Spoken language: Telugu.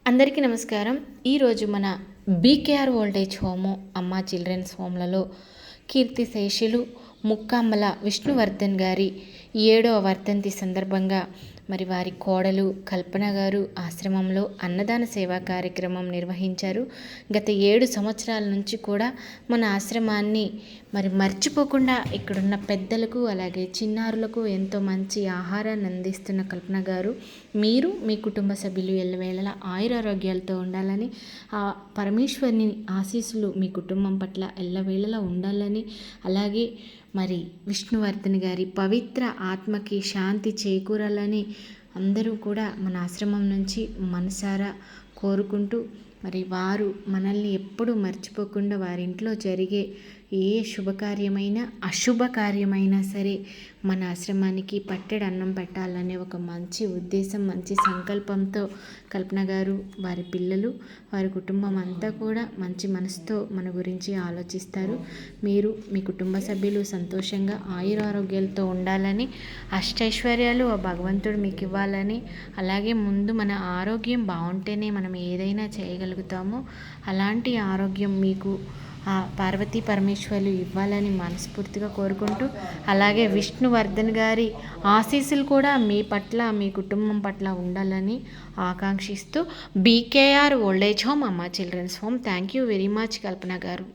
అందరికీ నమస్కారం. ఈరోజు మన బీకేఆర్ ఓల్డేజ్ హోము అమ్మ చిల్డ్రన్స్ హోమ్లలో కీర్తిశేషులు ముక్కాంబల విష్ణువర్ధన్ గారి 7వ వర్ధంతి సందర్భంగా మరి వారి కోడలు కల్పన గారు ఆశ్రమంలో అన్నదాన సేవా కార్యక్రమం నిర్వహించారు. గత 7 సంవత్సరాల నుంచి కూడా మన ఆశ్రమాన్ని మరి మర్చిపోకుండా ఇక్కడున్న పెద్దలకు అలాగే చిన్నారులకు ఎంతో మంచి ఆహారాన్ని అందిస్తున్న కల్పన గారు, మీరు మీ కుటుంబ సభ్యులు ఎల్లవేళలా ఆయురారోగ్యాలతో ఉండాలని, ఆ పరమేశ్వరుని ఆశీస్సులు మీ కుటుంబం పట్ల ఎల్లవేళలా ఉండాలని, అలాగే మరి విష్ణువర్ధన్ గారి పవిత్ర ఆత్మకి శాంతి చేకూరాలని అందరూ కూడా మన ఆశ్రమం నుంచి మనసారా కోరుకుంటూ, మరి వారు మనల్ని ఎప్పుడూ మర్చిపోకుండా వారింట్లో జరిగే ఏ శుభకార్యమైనా అశుభకార్యమైనా సరే మన ఆశ్రమానికి పట్టెడు అన్నం పెట్టాలనే ఒక మంచి ఉద్దేశం, మంచి సంకల్పంతో కల్పన గారు, వారి పిల్లలు, వారి కుటుంబం అంతా కూడా మంచి మనసుతో మన గురించి ఆలోచిస్తారు. మీరు మీ కుటుంబ సభ్యులు సంతోషంగా ఆయురారోగ్యాలతో ఉండాలని, అష్టైశ్వర్యాలు ఆ భగవంతుడు మీకు ఇవ్వాలని, అలాగే ముందు మన ఆరోగ్యం బాగుంటేనే మనం ఏదైనా చేయగలుగుతామో అలాంటి ఆరోగ్యం మీకు ఆ పార్వతీ పరమేశ్వరులు ఇవ్వాలని మనస్ఫూర్తిగా కోరుకుంటూ, అలాగే విష్ణువర్ధన్ గారి ఆశీస్సులు కూడా మీ పట్ల మీ కుటుంబం పట్ల ఉండాలని ఆకాంక్షిస్తూ BKR old age home Amma children's home. Thank you very much Kalpana గారు.